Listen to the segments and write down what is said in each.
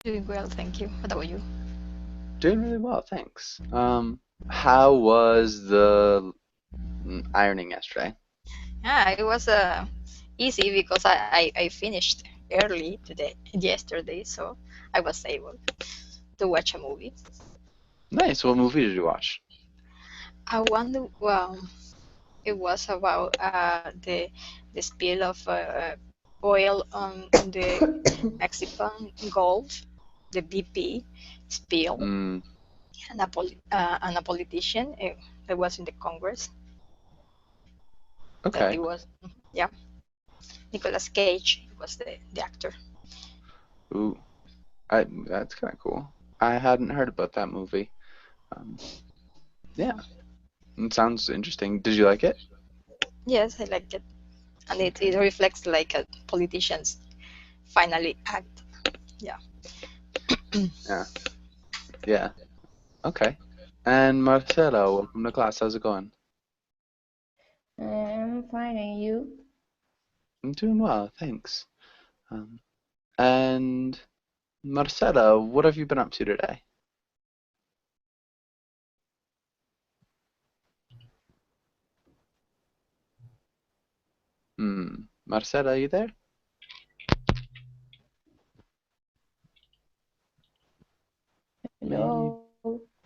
Doing well, thank you. What about you? Doing really well, thanks. How was the ironing yesterday? Yeah, it was easy because I finished early yesterday, so I was able to watch a movie. Nice. What movie did you watch? I wonder, well, it was about the spill of oil on the Mexican Gulf, the BP spill, Mm, and a politician that was in the Congress that okay. it was, yeah, Nicolas Cage was the actor. Ooh, that's kind of cool. I hadn't heard about that movie. Um, yeah, it sounds interesting. Did you like it? Yes, I liked it. And it Okay. reflects like a politician's finally act. Yeah. Yeah. Yeah. Okay. And Marcelo, welcome to class. How's it going? I'm fine, and you? I'm doing well, thanks. Um, and Marcela, what have you been up to today? Marcela, are you there? Maybe. Hello.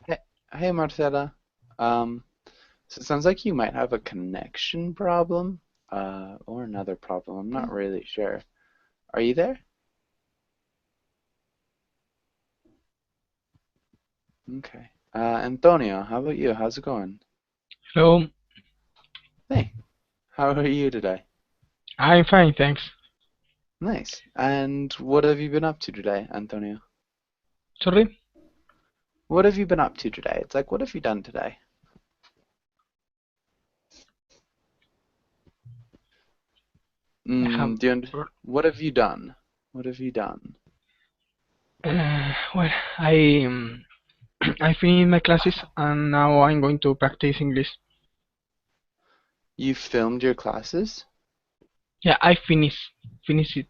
Hey, hey, Marcela. Um, so it sounds like you might have a connection problem, or another problem. I'm not really sure. Are you there? Okay. Antonio, how about you? How's it going? Hello, Hey, how are you today? I'm fine, thanks. Nice. And what have you been up to today, Antonio? Sorry? What have you been up to today? It's like, what have you done today? Have, Do you what have you done? What have you done? well, I finished my classes and now I'm going to practice English. You filmed your classes? Yeah, I finish it.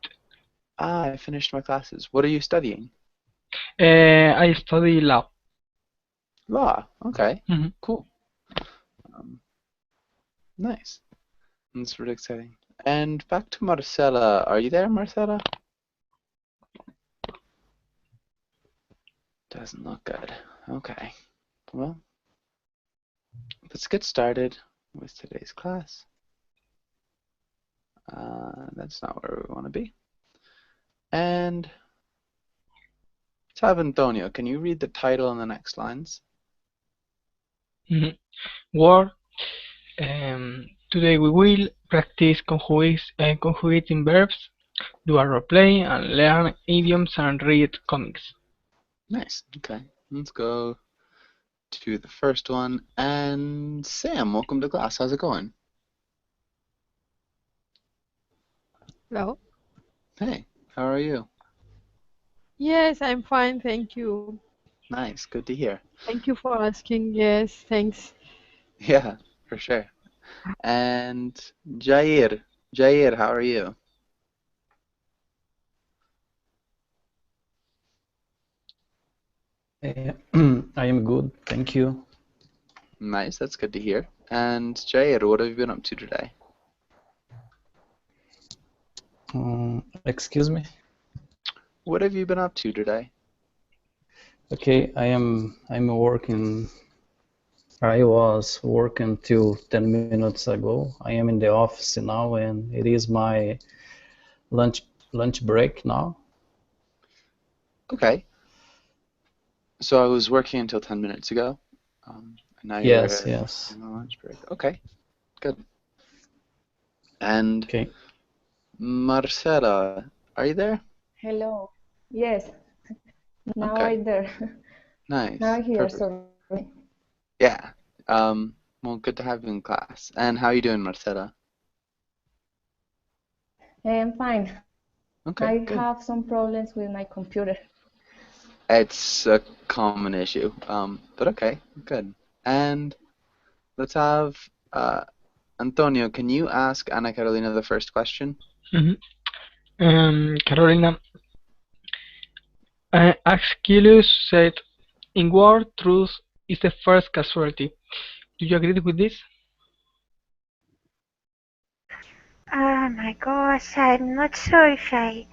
Ah, I finished my classes. What are you studying? I study law. Law. Okay. Mhm. Cool. Um, nice. That's really exciting. And back to Marcela. Are you there, Marcela? Doesn't look good. Okay. Well, let's get started with today's class. That's not where we want to be. And let's have Antonio. Can you read the title and the next lines? Mhm. Word. Today we will practice conjugating verbs, do a role play, and learn idioms and read comics. Nice. Okay. Let's go to the first one. And Sam, welcome to class. How's it going? Hello? Hey, how are you? Yes, I'm fine, thank you. Nice. Good to hear. Thank you for asking. Yes, thanks. Yeah, for sure. And Jair. Jair, how are you? I am good, thank you. Nice, that's good to hear. And Jair, what have you been up to today? Excuse me. What have you been up to today? Okay, I'm working. I was working till 10 minutes ago. I am in the office now, and it is my lunch lunch break now. Okay, so I was working until 10 minutes ago, and now Yes, you're yes. on a lunch break. Okay, good. And Okay. Marcela, are you there? Hello. Yes, now Okay, I'm there. Now nice, I'm here, perfect. sorry. Yeah, well, good to have you in class. And how are you doing, Marcela? I'm fine. Okay, I good. have some problems with my computer. It's a common issue, but okay, good. And let's have Antonio, can you ask Ana Carolina the first question? Mhm. Carolina, Achilles said, "In war, truth is the first casualty." Do you agree with this? Oh my gosh, I'm not sure if I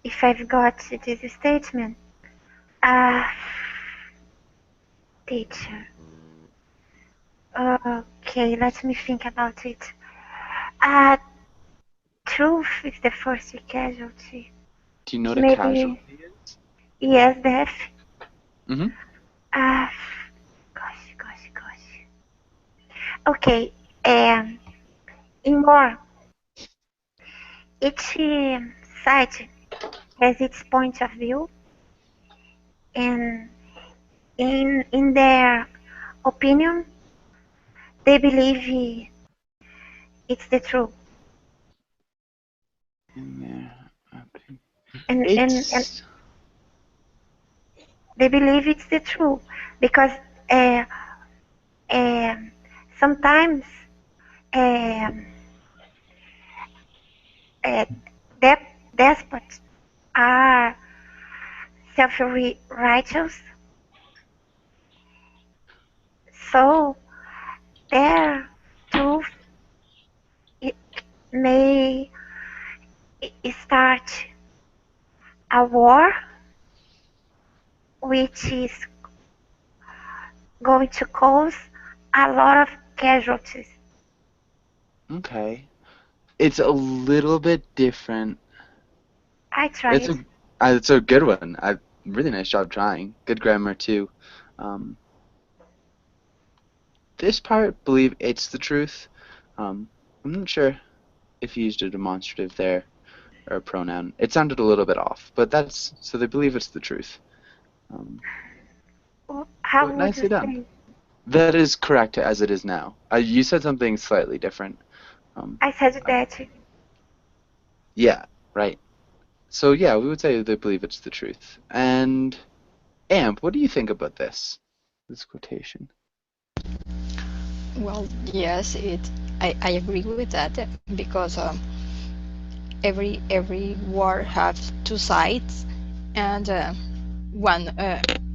if I've got this statement. Uh, Teacher. Okay, let me think about it. Uh, Truth is the first casualty. Do you know what a Maybe casualty is? yes, death. Mm-hmm. Uh, gosh. Okay. In war, each side has its point of view, and in their opinion, they believe it's the truth. In there. Okay. And It's they believe it's the truth because uh, uh, sometimes uh, uh, despots are self-righteous, so their truth it may start a war which is going to cause a lot of casualties. okay. It's a little bit different. I tried. It's a good one. Really nice job trying. Good grammar too. Um, this part, believe it's the truth. I'm not sure if you used a demonstrative there or a pronoun. It sounded a little bit off, but that's so they believe it's the truth. Um, How but would you nicely done. say? That is correct as it is now. You said something slightly different. I said that. Yeah, right. So yeah, we would say they believe it's the truth. And Amp, what do you think about this quotation? Well, yes, I agree with that because every war has two sides, and one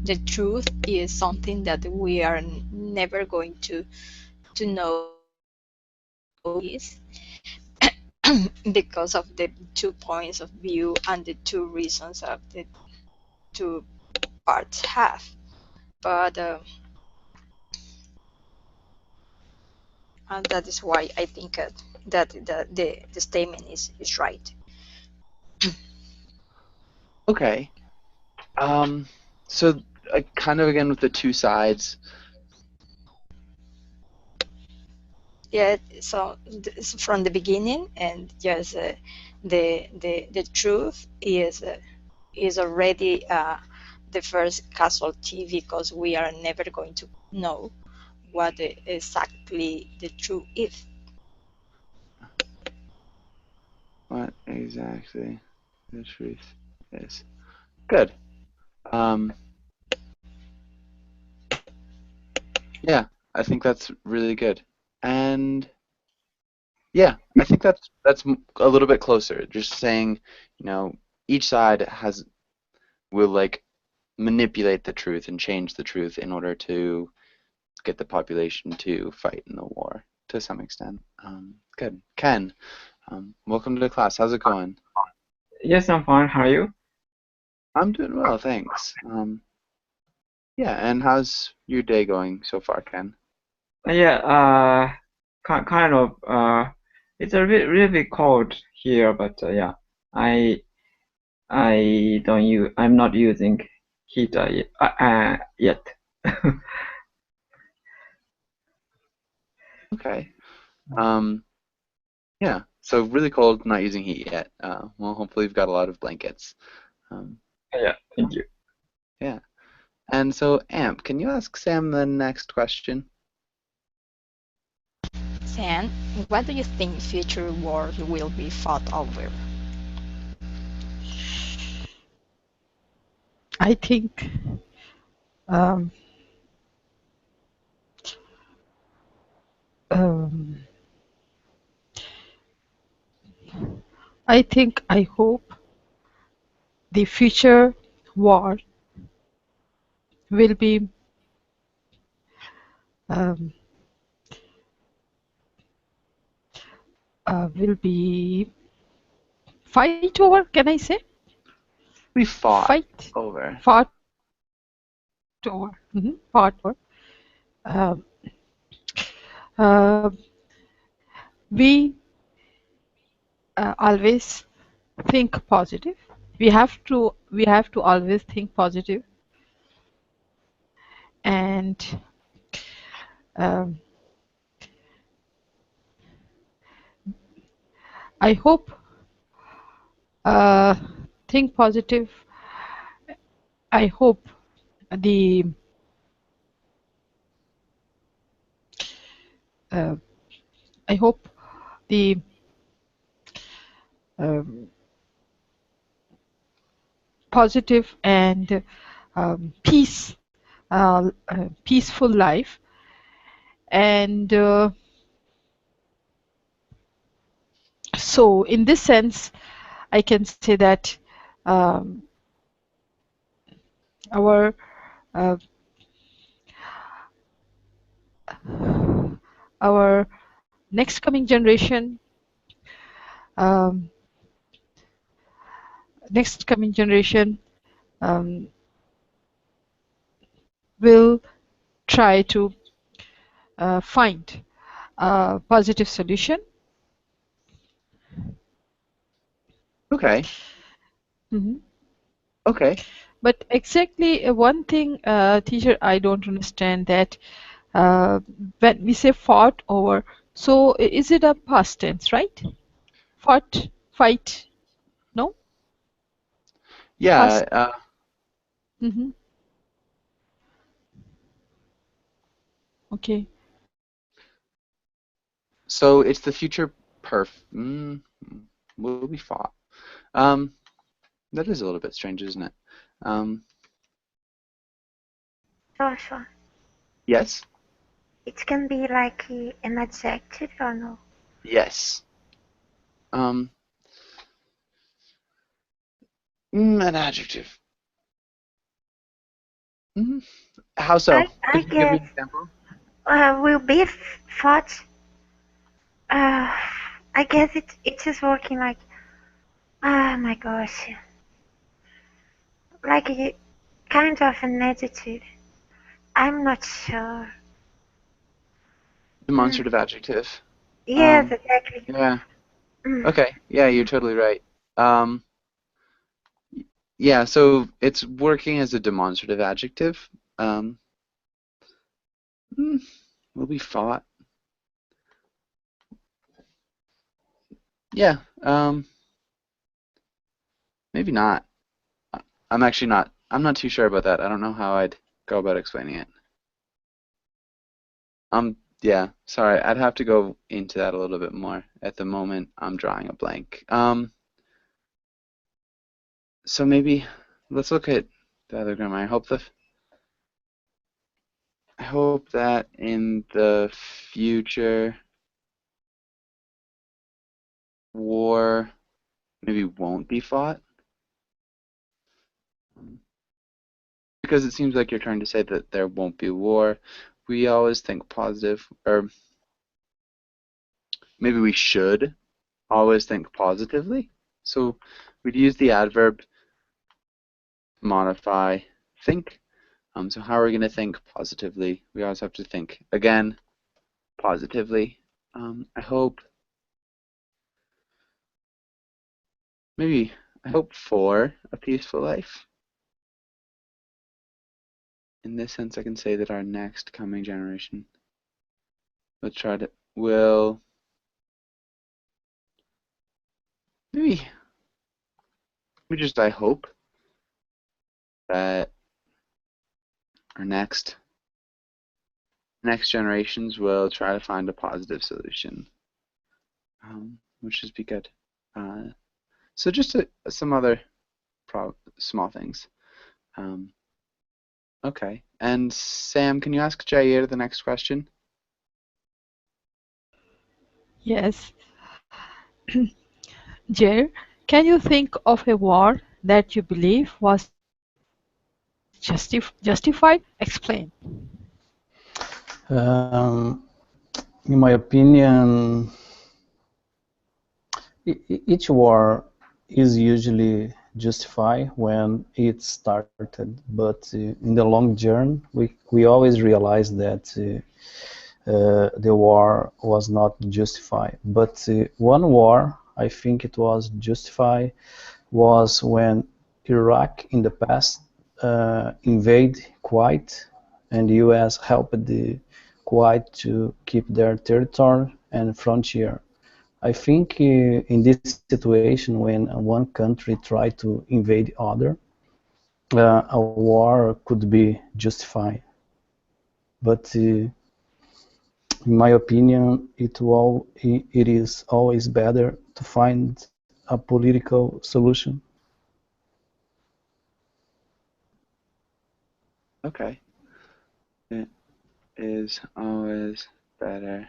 the truth is something that we are never going to know is because of the 2 points of view and the two reasons of the two parts have. But and that is why I think that the statement is right. Okay. So kind of again with the two sides. Yeah, so from the beginning, and yes, the truth is already the first casualty because we are never going to know what exactly the truth is. What exactly the truth is. Good. Yeah, I think that's really good. And yeah, I think that's a little bit closer. Just saying, each side will like manipulate the truth and change the truth in order to get the population to fight in the war to some extent. Good. Ken, welcome to the class. How's it going? Yes, I'm fine. How are you? I'm doing well, thanks. Yeah, and how's your day going so far, Ken? Yeah, kind of. It's a really bit cold here, but yeah, I don't use. I'm not using heater yet. Okay. Yeah, so really cold, not using heat yet. Well, hopefully you've got a lot of blankets. Yeah, thank you. Yeah. And so, Amp, can you ask Sam the next question? Sam, what do you think future wars will be fought over? I think um, um, I hope the future war will be um, will be fight over. Can I say We fought fight? over. Fought over. Fought over. Um, uh, we always think positive. We have to always think positive, and um, I hope uh, think positive. I hope the uh, I hope the um, positive and peaceful life, and so in this sense, I can say that um, our uh, our next coming generation um, next coming generation um, will try to find a positive solution. Okay. Okay. But exactly one thing, teacher, I don't understand that when we say fought over, so is it a past tense, right? Fought, fight, no? Past. Yeah. Okay. So it's the future will be fought. That is a little bit strange, isn't it? Joshua, Yes. it can be like an adjective or no? Yes. An adjective. How so? I Could you give me guess an example? will be thought. I guess it is working like. Oh my gosh. Like a kind of an adjective. I'm not sure. Demonstrative adjective. Yes, exactly. Yeah. Okay. Yeah, you're totally right. Yeah, so it's working as a demonstrative adjective. Will be fought. Yeah. Maybe not. I'm not too sure about that. I don't know how I'd go about explaining it. Yeah, sorry, I'd have to go into that a little bit more. At the moment, I'm drawing a blank. So maybe let's look at the other grammar. I hope that in the future, war maybe won't be fought. Because it seems like you're trying to say that there won't be war. We always think positive, or maybe we should always think positively. So we'd use the adverb to modify think. So how are we going to think positively? We always have to think, again, positively. I hope for a peaceful life. In this sense, I can say that our next coming generation will maybe just I hope that our next generations will try to find a positive solution, which would be good. So just some other small things. Okay, and Sam, can you ask Jair the next question? Yes. Jer, can you think of a war that you believe was justified? Explain. In my opinion, each war is usually justified when it started, but in the long journey, we always realize that the war was not justified. But one war, I think it was justified, was when Iraq in the past invaded Kuwait, and the U.S. helped the Kuwait to keep their territory and frontier. I think in this situation, when one country tried to invade other, a war could be justified. But in my opinion, it is always better to find a political solution. Okay. It is always better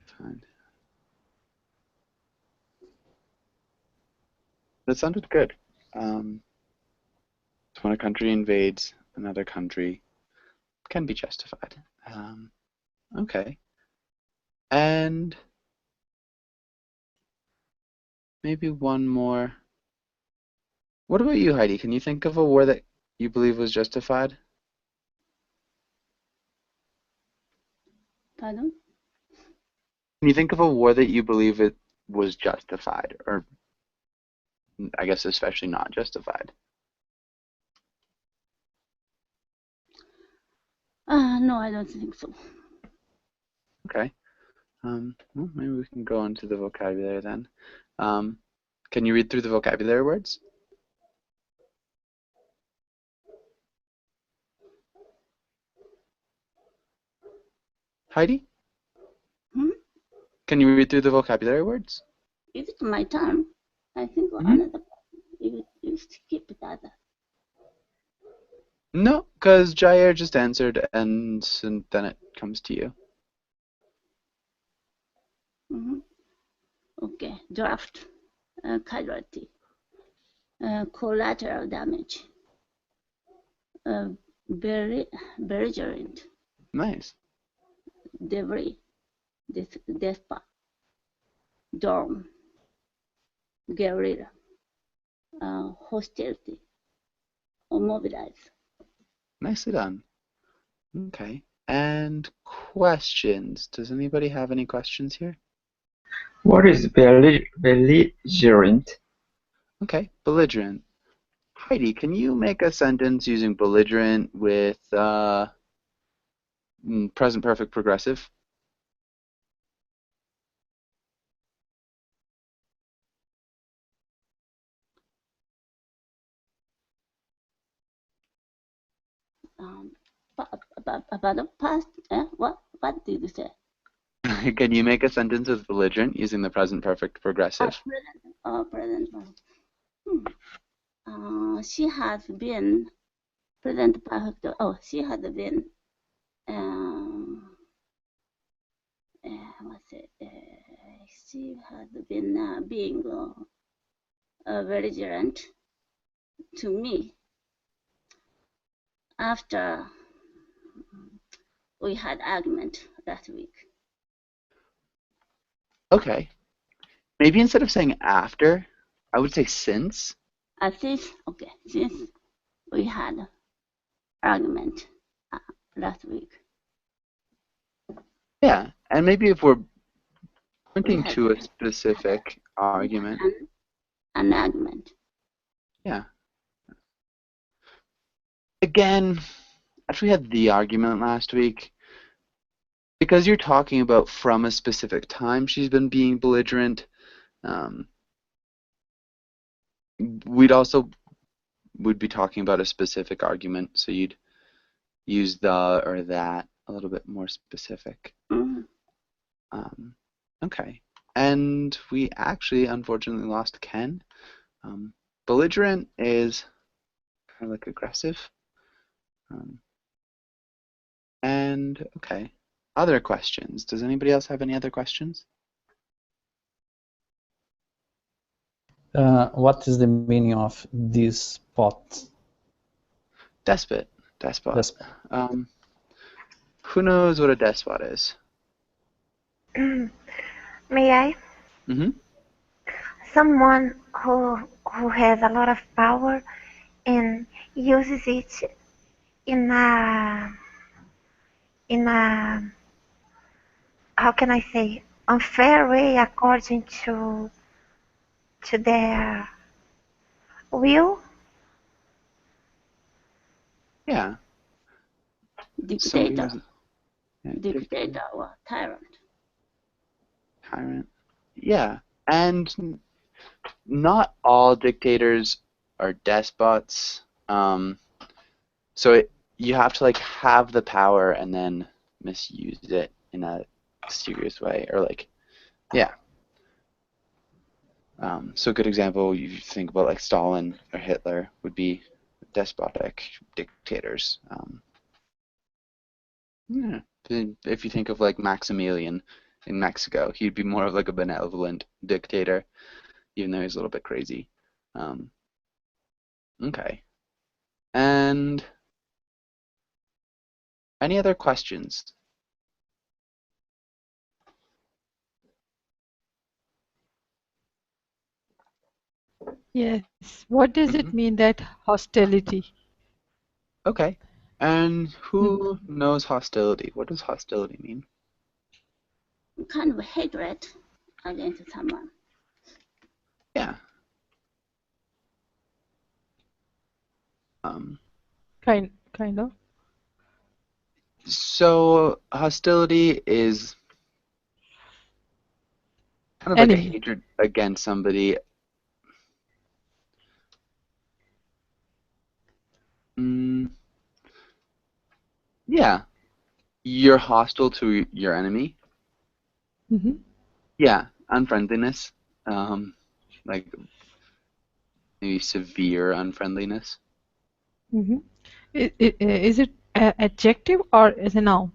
to find. That sounded good. So when a country invades another country, it can be justified. Okay. And maybe one more. What about you, Heidi? Can you think of a war that you believe was justified? Pardon? Can you think of a war that you believe it was justified, or I guess especially not justified? No, I don't think so. Okay. Well, maybe we can go on to the vocabulary then. Can you read through the vocabulary words? Heidi? Hmm? Can you read through the vocabulary words? Is it my turn? I think another person. You skip that. No, because Jair just answered, and then it comes to you. Okay, draft, casualty, collateral damage, belligerent, Nice. debris, despot, dorm, guerrilla, hostility, or mobilize. Nicely done. Okay. And questions. Does anybody have any questions here? What is belligerent? Okay, belligerent. Heidi, can you make a sentence using belligerent with present perfect progressive? About the past, what did you say? Can you make a sentence with belligerent using the present perfect progressive? Present. She has been present perfect. Oh, she has been. What's it? She has been being belligerent to me after we had argument last week. Okay. Maybe instead of saying after, I would say since. Since we had argument last week. Yeah, and maybe if we're pointing to a specific argument. An argument. Yeah. Again, after we had the argument last week, because you're talking about from a specific time she's been being belligerent, would be talking about a specific argument, so you'd use the or that a little bit more specific. Okay. And we actually, unfortunately, lost Ken. Belligerent is kind of like aggressive. And, okay. Other questions? Does anybody else have any other questions? What is the meaning of despot? Despot. Despot. Who knows what a despot is? May I? Mm-hmm. Someone who has a lot of power and uses it in a how can I say, unfair way according to their will. Yeah. Dictator. Dictator or tyrant. Tyrant. Yeah. And not all dictators are despots. So you have to like have the power and then misuse it in a serious way, or like, yeah. So a good example, you think about like Stalin or Hitler would be despotic dictators. Yeah. If you think of like Maximilian in Mexico, he'd be more of like a benevolent dictator, even though he's a little bit crazy. Okay. And any other questions? Yes. What does it mean that hostility? Okay. And who knows hostility? What does hostility mean? Kind of hatred against someone. Yeah. Kind of. So hostility is kind of like a hatred against somebody. Yeah. You're hostile to your enemy. Mm-hmm. Yeah. Unfriendliness. Like maybe severe unfriendliness. Mm-hmm. Is it adjective or is it noun?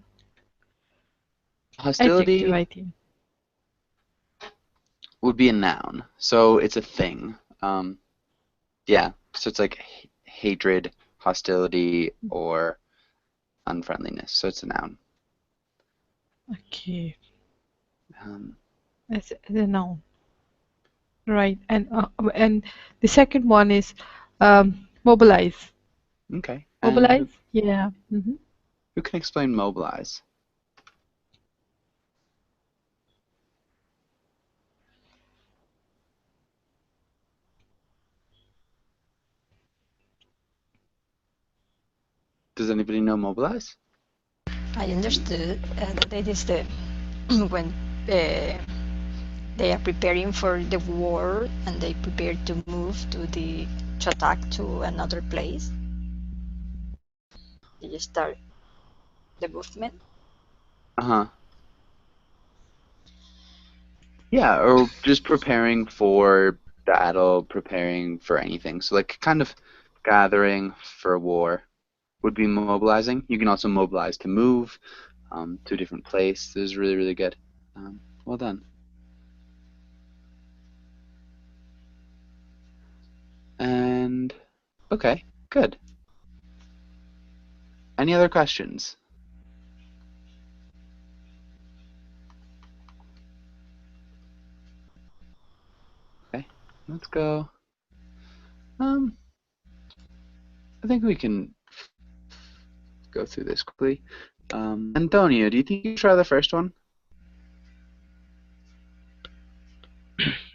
Hostility Adjective, I think. would be a noun. So it's a thing. Yeah. So it's like hatred, hostility, or unfriendliness. So it's a noun. Okay. As a noun. Right. And the second one is mobilize. Okay. Mobilize? Yeah. Mm-hmm. Who can explain mobilize? Does anybody know mobilize? I understood that it is the when they are preparing for the war and they prepare to move to attack to another place. They start the movement. Yeah, or just preparing for battle, preparing for anything. So like kind of gathering for war would be mobilizing. You can also mobilize to move to a different place. This is really, really good. Well done. And okay, good. Any other questions? Okay, let's go. I think we can go through this quickly. Antonio, do you think you try the first one?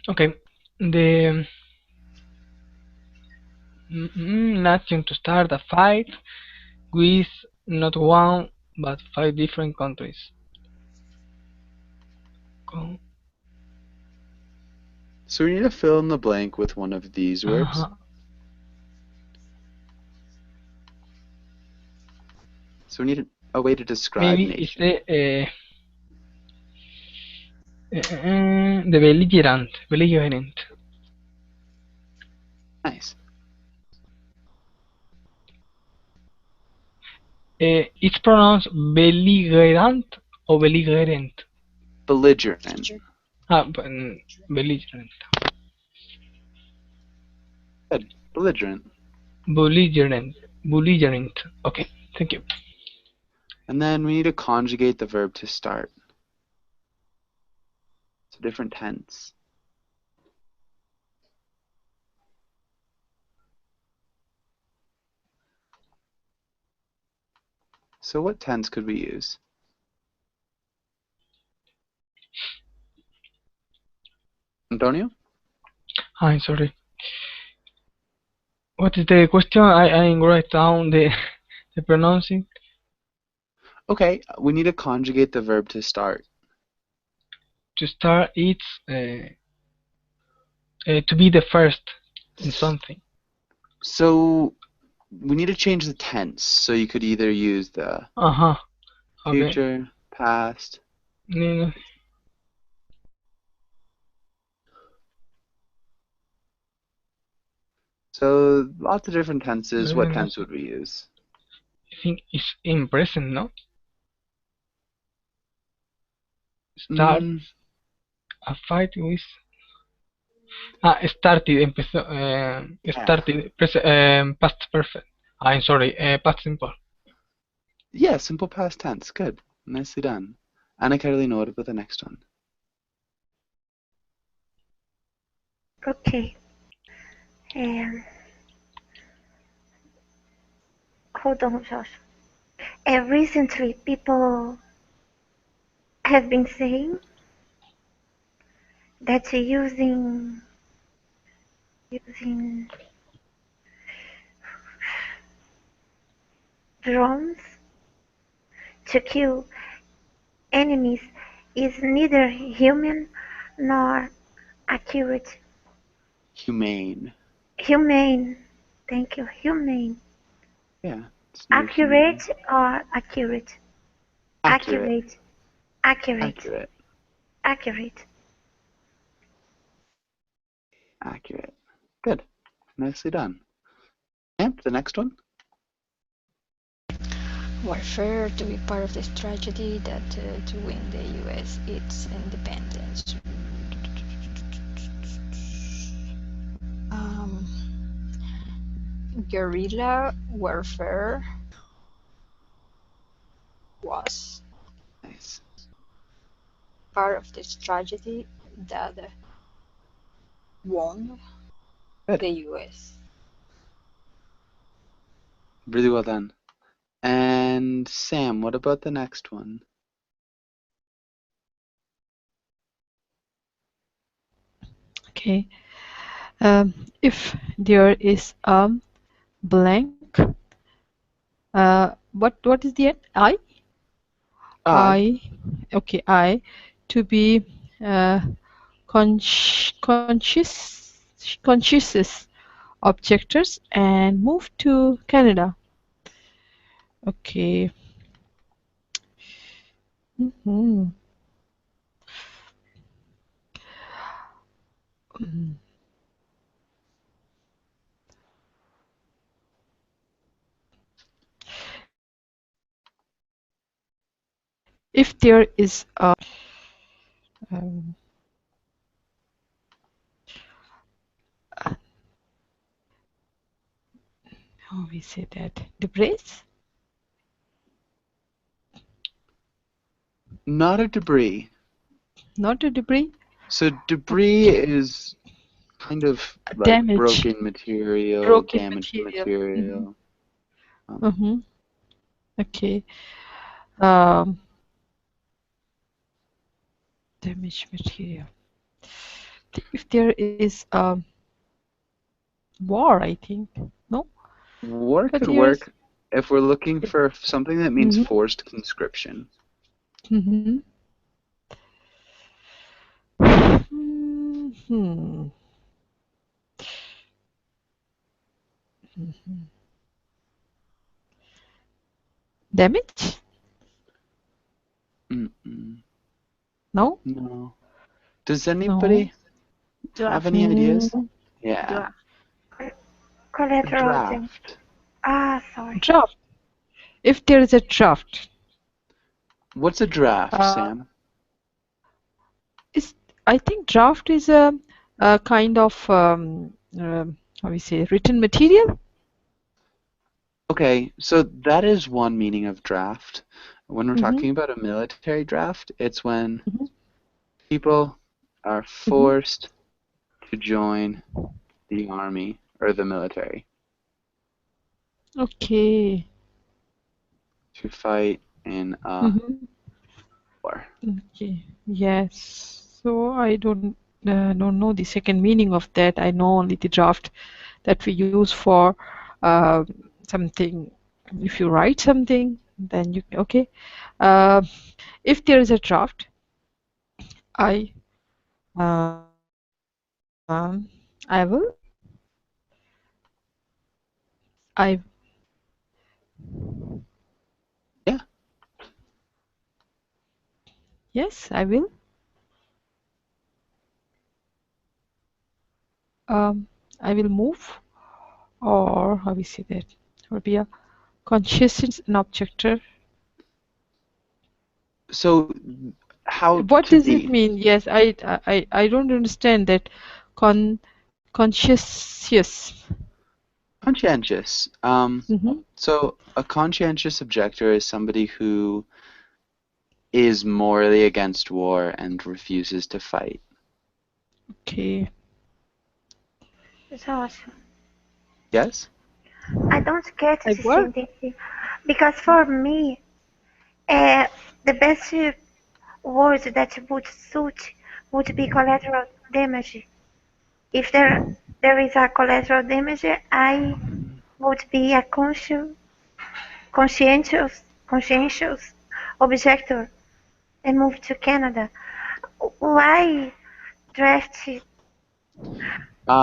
Okay. The nation to start a fight with not one but 5 different countries. Go. So we need to fill in the blank with one of these words. So we need a way to describe Maybe nation. it's the belligerent. Nice. It's pronounced belligerent or belligerent? Belligerent. Belligerent. Belligerent. Belligerent. Okay, thank you. And then we need to conjugate the verb to start. It's a different tense. So what tense could we use? Antonio? I'm sorry. What is the question? I write down the pronouncing. Okay, we need to conjugate the verb to start. To start, it's to be the first in something. So we need to change the tense. So you could either use the future, past. Yeah. So lots of different tenses. What tense would we use? I think it's in present, no? Start a fight with. Started, empezó. Started, past perfect. I'm sorry, past simple. Yeah, simple past tense. Good. Nicely done. Anna Carolina, what about the next one? Okay. Hold on, Josh. Recently, people have been saying that using drones to kill enemies is neither human nor accurate. Humane. Humane. Thank you. Humane. Yeah. Accurate or accurate? Accurate. Accurate. Accurate. Accurate. Accurate. Good. Nicely done. And the next one? Warfare to be part of this tragedy that to win the U.S. its independence. Guerrilla warfare was nice. Part of this tragedy that won Good. the U.S. Really well done. And Sam, what about the next one? Okay. If there is a blank, what is the end? I. Okay, I to be conscious objectors and move to Canada. Okay. If there is a how we say that, debris? Not a debris. Not a debris? So debris is kind of like damage. broken material, Broken damaged material. material. Okay. Damaged material. If there is war, I think. No? War could work if we're looking for something that means forced conscription. Damage? No? No. Does anybody have any ideas? Yeah. Collateral Draft. Sorry. Draft. If there is a draft. What's a draft, Sam? I think draft is a kind of how we say, written material? Okay, so that is one meaning of draft. When we're Mm-hmm. talking about a military draft, it's when Mm-hmm. people are Mm-hmm. forced to join the army or the military Okay. to fight in a Mm-hmm. war. Okay. Yes. So I don't know the second meaning of that. I know only the draft that we use for uh, something. If you write something, then you okay. Uh, if there is a draft, I I will I Yeah. yes I will I will move, or how we say that, will be a conscious and objector. So how What to does it be mean? Yes, I don't understand that conscientious. conscientious. Mm-hmm. So a conscientious objector is somebody who is morally against war and refuses to fight. Okay. That's awesome. Yes? I don't get I the work. sentence because for me, the best words that would suit would be collateral damage. If there is a collateral damage, I would be a conscientious objector and move to Canada. Why draft?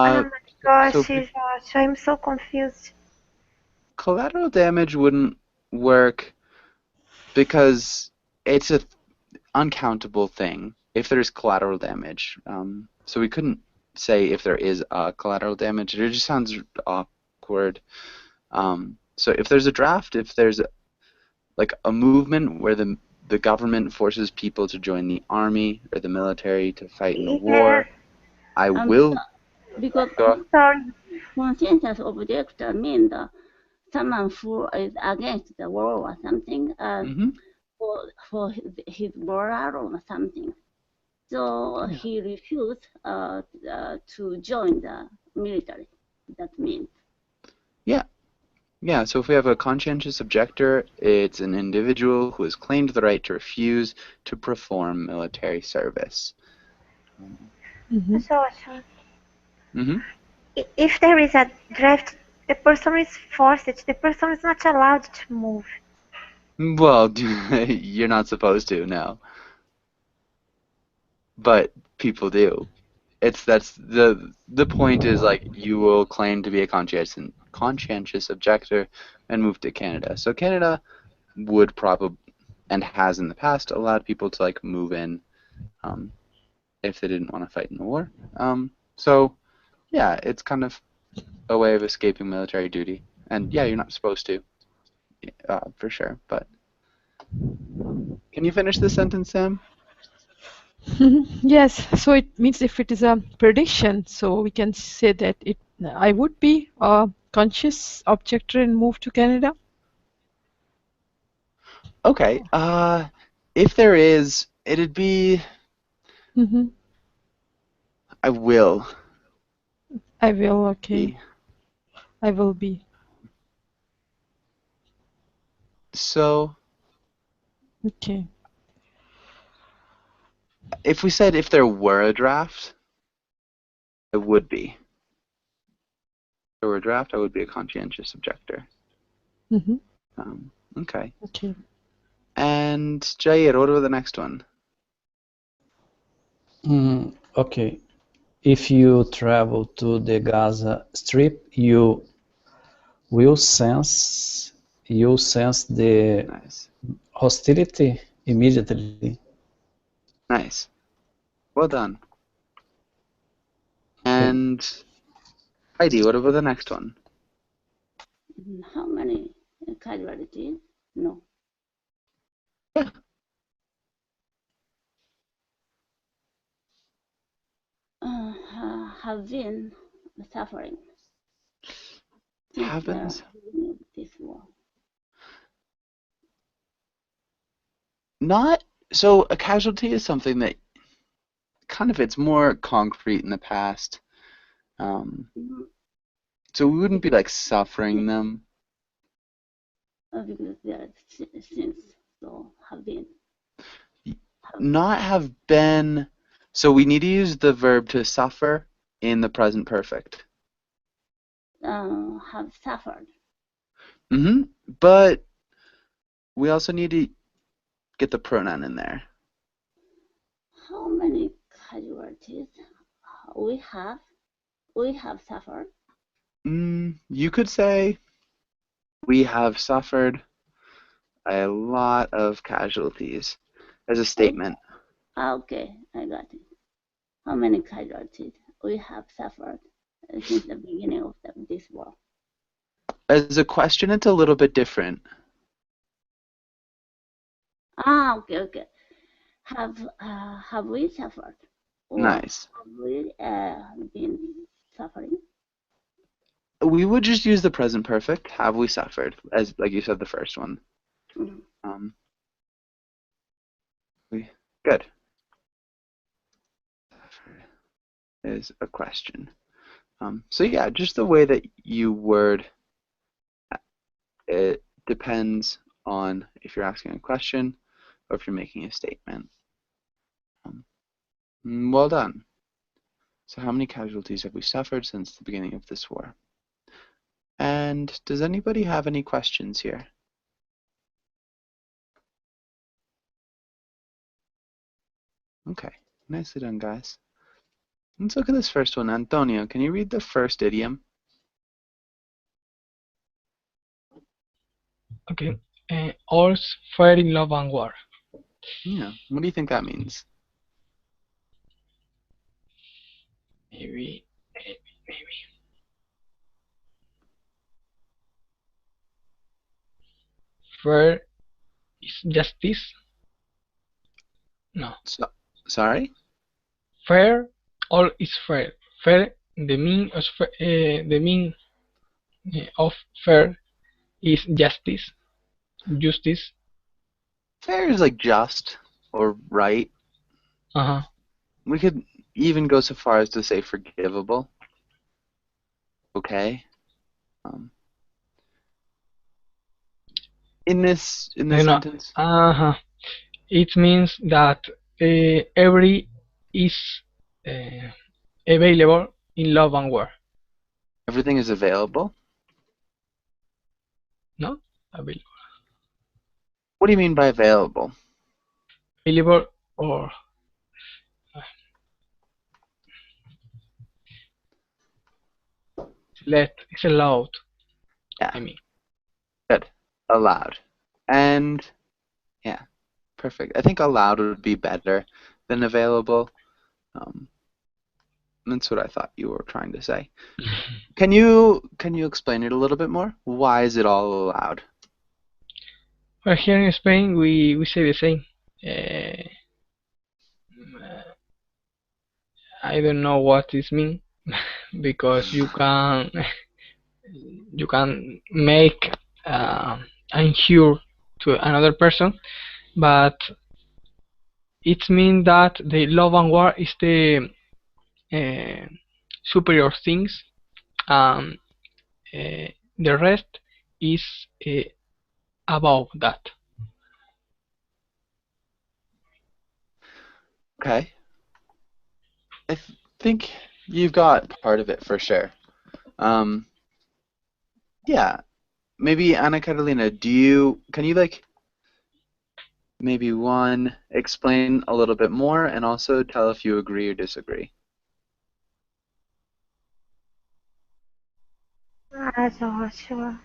Oh Uh, my so gosh, Josh, I'm so confused. collateral damage wouldn't work because it's a uncountable thing if there's collateral damage. So we couldn't say if there is collateral damage. It just sounds awkward. So if there's a draft, if there's like a movement where the government forces people to join the army or the military to fight in a war, I will Because go. Sorry. conscientious objector means someone who is against the war or something, Mm-hmm. for his moral or something. So Yeah. he refused to join the military. That means. Yeah, so if we have a conscientious objector, it's an individual who has claimed the right to refuse to perform military service. Mm-hmm. That's awesome. Mm-hmm. If there is a draft, the person is forced. The person is not allowed to move. Well, you're not supposed to, no. But people do. That's the point is like you will claim to be a conscientious objector and move to Canada. So Canada would probably and has in the past allowed people to like move in if they didn't want to fight in the war. So yeah, it's kind of a way of escaping military duty. And yeah, you're not supposed to, for sure. But can you finish this sentence, Sam? Yes, so it means if it is a prediction, so we can say that I would be a conscious objector and move to Canada. Okay. If there is, it'd be Mm-hmm. I will I will, okay. be. I will be. So Okay. if we said if there were a draft, it would be. If there were a draft, I would be a conscientious objector. Mm-hmm. Okay. Okay. And Jair, what about the next one? Okay. If you travel to the Gaza Strip, you will sense the Nice. hostility immediately. Nice. Well done. Okay. And Heidi, what about the next one? How many casualties? No. Yeah. Have been suffering. happens. This war. Not so. A casualty is something that kind of it's more concrete in the past. So we wouldn't be like suffering them. Because they are since so have been. Not have been. So we need to use the verb to suffer in the present perfect. Have suffered. But we also need to get the pronoun in there. How many casualties we have? We have suffered. You could say we have suffered a lot of casualties as a statement. Okay, I got it. How many casualties we have suffered since the beginning of this war? As a question, it's a little bit different. Okay. Have we suffered? Or Nice. Have we been suffering? We would just use the present perfect. Have we suffered? As like you said, the first one. Good. Is a question. So yeah, just the way that you word it depends on if you're asking a question or if you're making a statement. Well done. So how many casualties have we suffered since the beginning of this war? And does anybody have any questions here? Okay, nicely done, guys. Let's look at this first one. Antonio, can you read the first idiom? Okay. All's fair in love and war. Yeah. What do you think that means? Maybe. Fair is justice. No. Sorry? Fair. All is fair. Fair. The meaning of fair is justice. Justice. Fair is like just or right. We could even go so far as to say forgivable. Okay. In this sentence. It means that every is available in love and war. Everything is available? No? Available. What do you mean by available? Available or it's allowed. Yeah. I mean. Good. Allowed. And yeah, perfect. I think allowed would be better than available. That's what I thought you were trying to say. Can you explain it a little bit more? Why is it all allowed? Well, here in Spain we say the same. I don't know what this means because you can make insure to another person, but it means that the love and war is the superior things. The rest is above that. Okay. I think you've got part of it for sure. Yeah. Maybe Ana Carolina, can you like maybe explain a little bit more and also tell if you agree or disagree? Sure.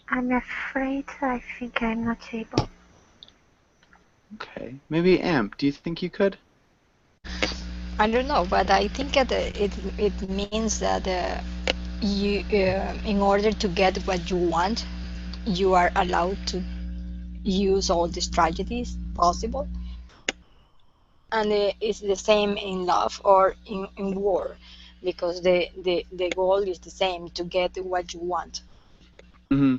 I'm afraid I think I'm not able. Okay. Maybe Amp, do you think you could? I don't know, but I think that it means that you, in order to get what you want, you are allowed to use all the strategies possible. and it's the same in love or in war, because the goal is the same, to get what you want. Hmm.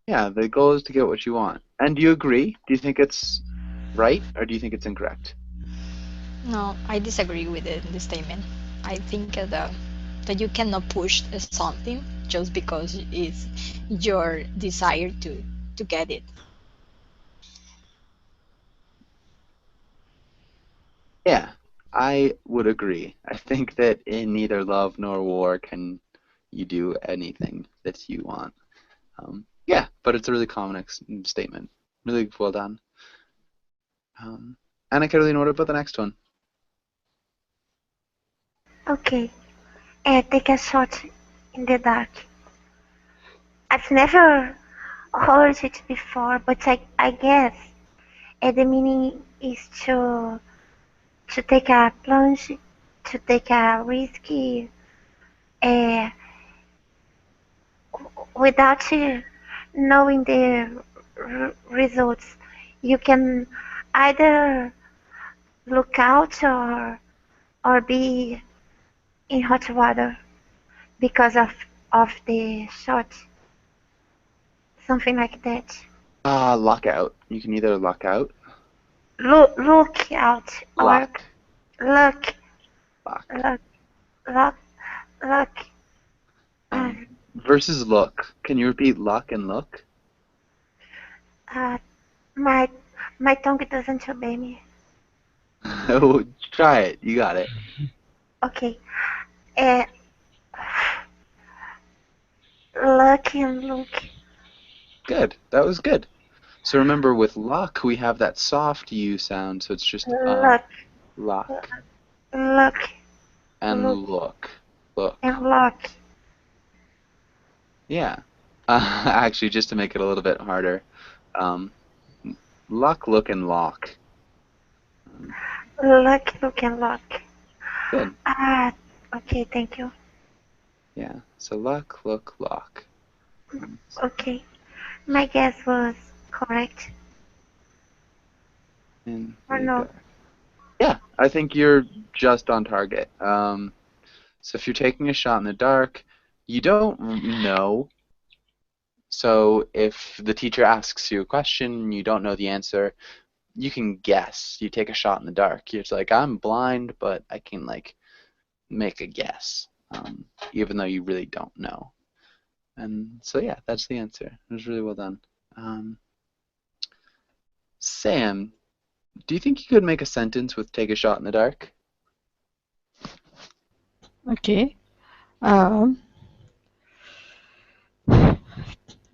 Yeah, the goal is to get what you want. And do you agree? Do you think it's right, or do you think it's incorrect? No, I disagree with the statement. I think that you cannot push something just because it's your desire to get it. Yeah, I would agree. I think that in neither love nor war can you do anything that you want. Yeah, but it's a really common statement. Really well done. Anna Carolina, what about the next one? Okay. Take a shot in the dark. I've never heard it before, but I guess the meaning is to take a plunge, to take a risky, uh, without knowing the results. You can either look out or be in hot water because of the shot, something like that. Lockout. You can either lock out. Look out or Lock. look Lock. look look look. Versus look. Can you repeat lock and look? Uh, my my tongue doesn't obey me. Oh, try it. You got it. Okay. Uh, look and look. Good. That was good. So remember, with lock, we have that soft U sound, so it's just Look. lock. Look. And look. Look. And look. Yeah. Actually, just to make it a little bit harder, lock, look, and lock. Look and look. Good. Okay, thank you. Yeah. So lock, look, lock. Okay. My guess was correct. Or no? Yeah, I think you're just on target. So if you're taking a shot in the dark, you don't know. So if the teacher asks you a question and you don't know the answer, you can guess. You take a shot in the dark. You're just like, I'm blind, but I can like make a guess, even though you really don't know. And so yeah, that's the answer. It was really well done. Sam, do you think you could make a sentence with "take a shot in the dark"? Okay.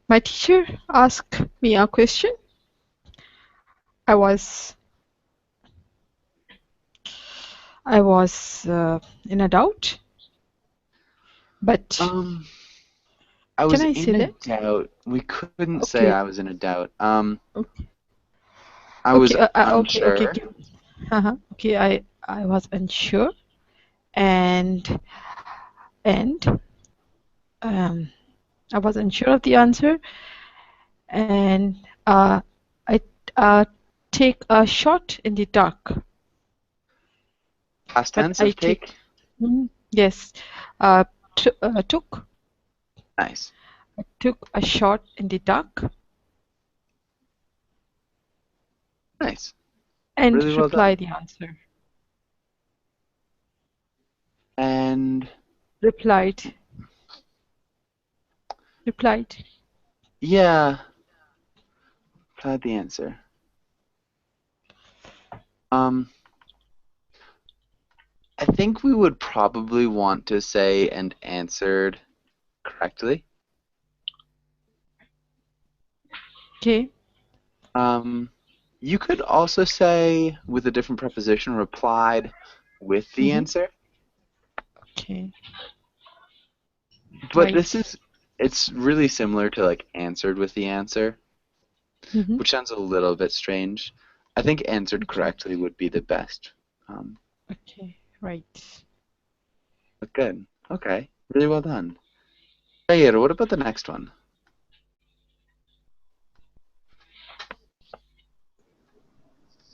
My teacher asked me a question. I was in a doubt, but I was can I say in a that? doubt. We couldn't say Okay. I was in a doubt. Okay. I was Okay. unsure. Okay. Okay. I was unsure, and I was unsure of the answer, and I take a shot in the dark. Past tense of take? Yes. Took. Nice. I took a shot in the dark. Nice. And really well reply done. the answer. And replied. Yeah. Replied the answer. I think we would probably want to say and answered correctly. Okay. You could also say with a different preposition replied with the answer. Okay. But it's really similar to like answered with the answer, which sounds a little bit strange. I think answered correctly would be the best. Okay, right. But good. Okay. Really well done. Jair, what about the next one?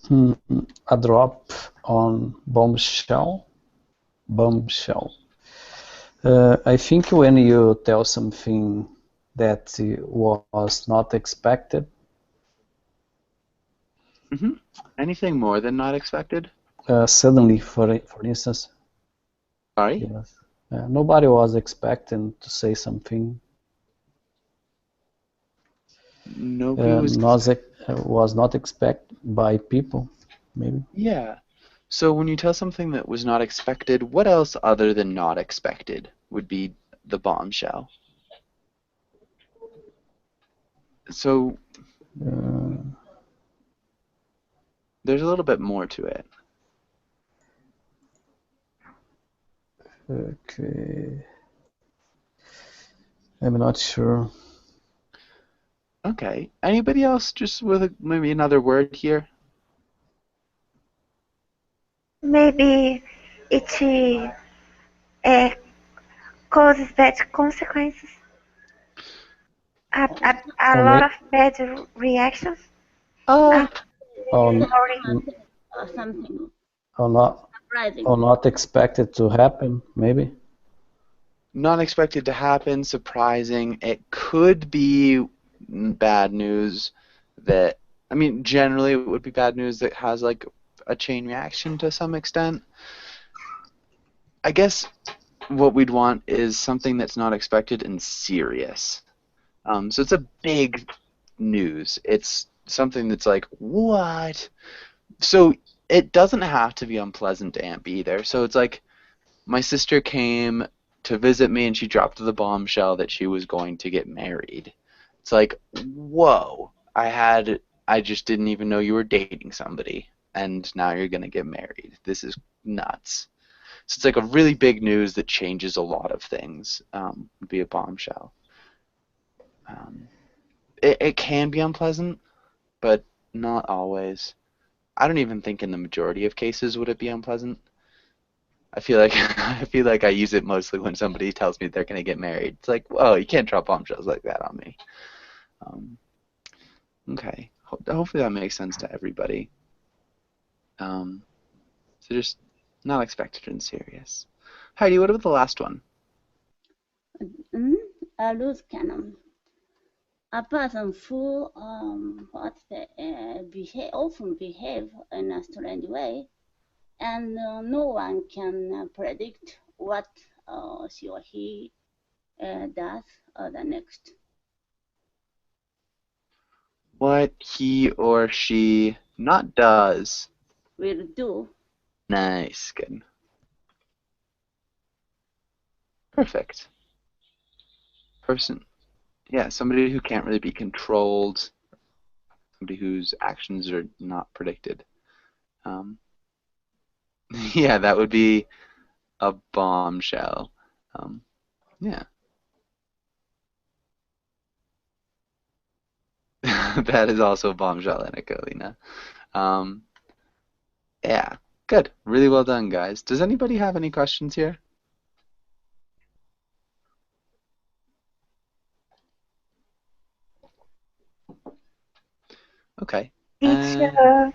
A drop on bombshell. Bombshell. I think when you tell something that was not expected. Anything more than not expected? Suddenly, for instance. Sorry? Yes. Nobody was expecting to say something. Nobody was not expected by people, maybe. Yeah. So when you tell something that was not expected, what else other than not expected would be the bombshell? So there's a little bit more to it. Okay. I'm not sure. Okay. Anybody else just with maybe another word here? Maybe it causes bad consequences. A lot of bad reactions. Something Or not expected to happen, maybe. Not expected to happen, surprising. It could be bad news that, I mean, generally it would be bad news that has like a chain reaction to some extent. I guess what we'd want is something that's not expected and serious. So it's a big news. It's something that's like, what? So it doesn't have to be unpleasant to Amp either. So it's like my sister came to visit me and she dropped the bombshell that she was going to get married. It's like, whoa, I just didn't even know you were dating somebody and now you're going to get married. This is nuts. So it's like a really big news that changes a lot of things, would be a bombshell. It can be unpleasant, but not always. I don't even think in the majority of cases would it be unpleasant. I feel like I use it mostly when somebody tells me they're going to get married. It's like, whoa, you can't drop bombshells like that on me. Okay. Hopefully that makes sense to everybody. So just not expected and serious. Heidi, what about the last one? A loose cannon. A person who often behave in a strange way, and no one can predict what she or he does the next. What he or she not does. Will do. Nice, good. Perfect. Person. Yeah, somebody who can't really be controlled. Somebody whose actions are not predicted. Yeah, that would be a bombshell. Yeah. That is also a bombshell, Annika, Lena. Yeah, good. Really well done, guys. Does anybody have any questions here? Okay. Teacher.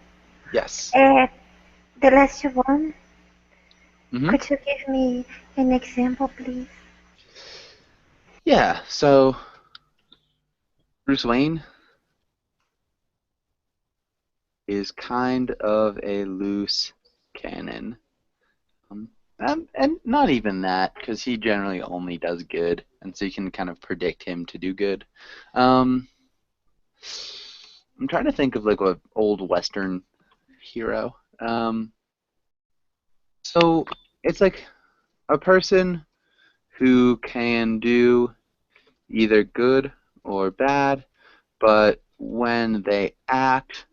Yes. The last one. Mm-hmm. Could you give me an example, please? Yeah, so Bruce Wayne is kind of a loose cannon. And not even that, because he generally only does good, and so you can kind of predict him to do good. I'm trying to think of like an old Western hero. So it's like a person who can do either good or bad, but when they act,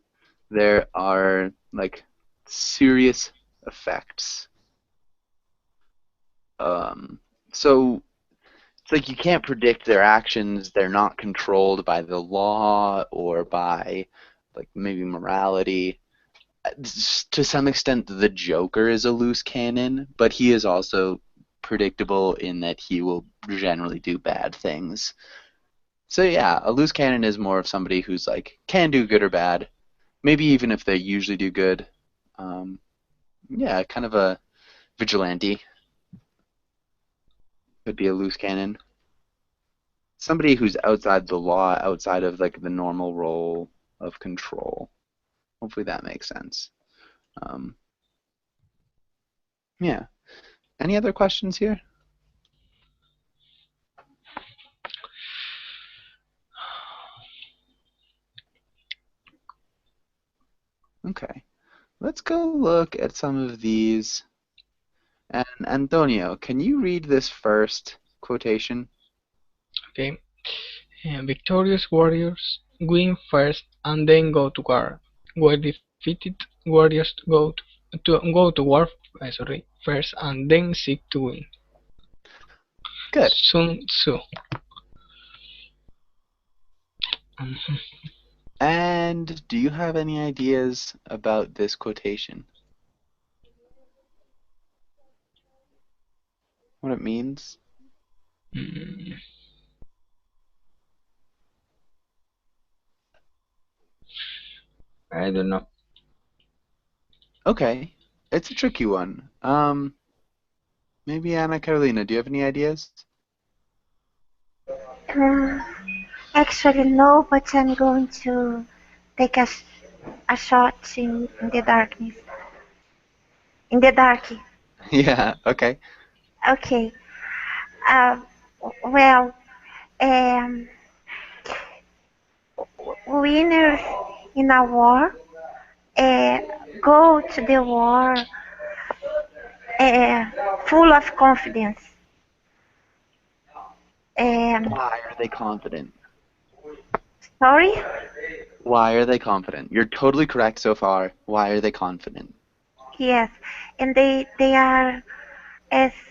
there are like serious effects. So it's like you can't predict their actions. They're not controlled by the law or by like maybe morality. To some extent, the Joker is a loose cannon, but he is also predictable in that he will generally do bad things. So yeah, a loose cannon is more of somebody who's like can do good or bad, maybe even if they usually do good. Yeah, kind of a vigilante. Could be a loose cannon. Somebody who's outside the law, outside of like the normal role of control. Hopefully that makes sense. Yeah. Any other questions here? Okay. Let's go look at some of these. And Antonio, can you read this first quotation? Okay. Victorious warriors win first and then go to war, where defeated warriors go to war first and then seek to win. Good. Sun Tzu. And do you have any ideas about this quotation? What it means? I don't know. Okay. It's a tricky one. Maybe Anna Carolina, do you have any ideas? Actually, no, but I'm going to take a shot in the darkness. In the dark. Yeah, okay. Okay. Well, winners in a war go to the war full of confidence. Why are they confident? Sorry? Why are they confident? You're totally correct so far. Why are they confident? Yes, and they are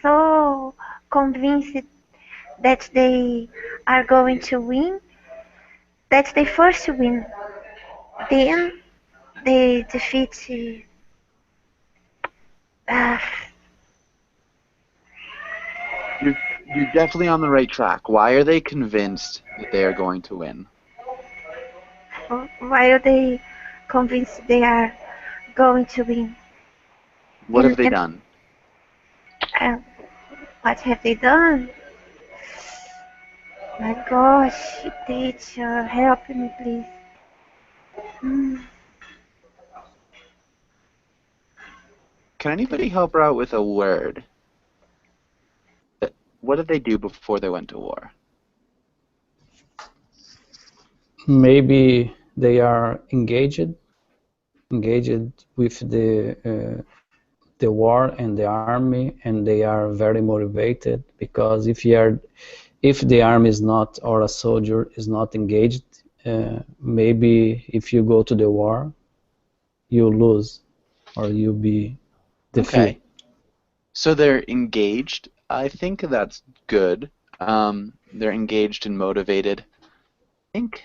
so convinced that they are going to win that they first win, then they defeat. Uh, You're definitely on the right track. Why are they convinced that they are going to win? Why are they convinced they are going to win? What have they done? What have they done? My gosh, teacher, help me please. Can anybody help her out with a word? What did they do before they went to war? Maybe they are engaged with the war and the army, and they are very motivated, because if the army is not, or a soldier is not engaged, maybe if you go to the war, you lose or you be defeated. Okay. So they're engaged. I think that's good. They're engaged and motivated. I think it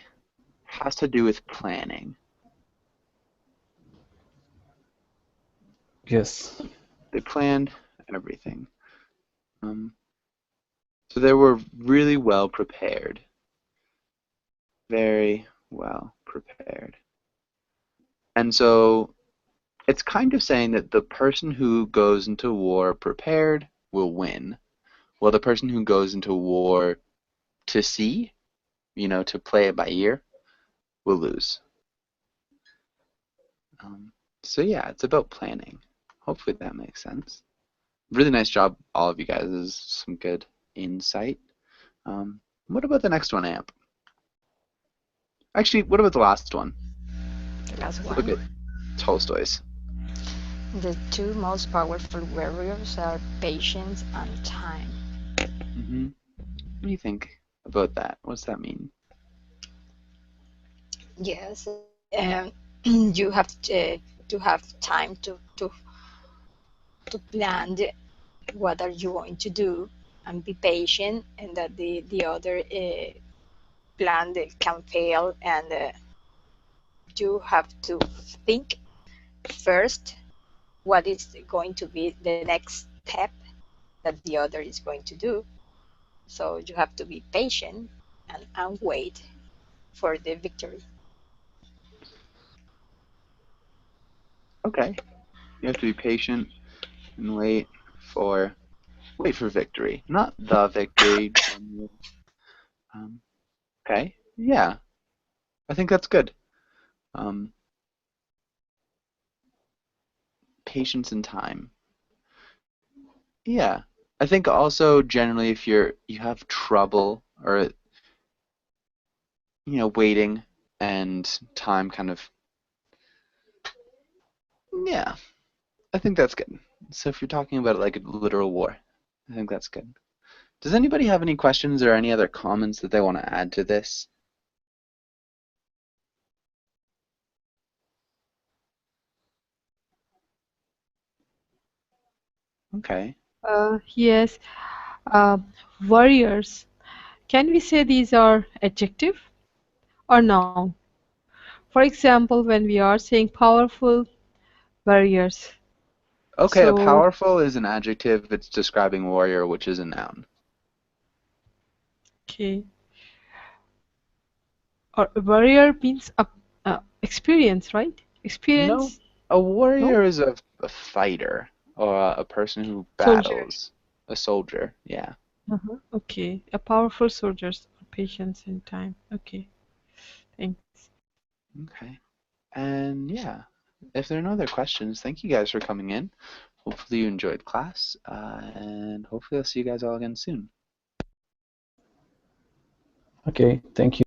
has to do with planning. Yes. They planned everything. So they were really well prepared. Very well prepared. And so it's kind of saying that the person who goes into war prepared will win, while the person who goes into war to see, to play it by ear, will lose. So yeah, it's about planning. Hopefully that makes sense. Really nice job, all of you guys. This is some good insight. What about the next one, Amp? Actually, what about the last one? The last one. Look at Tolstoy's. The two most powerful warriors are patience and time. Mm-hmm. What do you think about that? What's that mean? Yes, you have to have time to plan what are you going to do and be patient, and that the other plan can fail, and you have to think first what is going to be the next step that the other is going to do. So you have to be patient and wait for the victory. Okay. You have to be patient and for wait for victory, not the victory. Um, okay. Yeah, I think that's good. Um, patience and time. Yeah. I think also generally if you have trouble or waiting and time kind of yeah, I think that's good. So if you're talking about like a literal war, I think that's good. Does anybody have any questions or any other comments that they want to add to this? Okay. Yes. Uh, Warriors. Can we say these are adjective or noun? For example, when we are saying powerful warriors. Okay, a So, powerful is an adjective. It's describing warrior, which is a noun. okay. Or warrior means experience, right? No, Experience? a No? warrior is a fighter or a person who Soldier. battles. A soldier, yeah. Okay. A powerful soldiers, patience and time. Okay. Thanks. Okay. And yeah, if there are no other questions, thank you guys for coming in. Hopefully you enjoyed class, and hopefully I'll see you guys all again soon. Okay, thank you.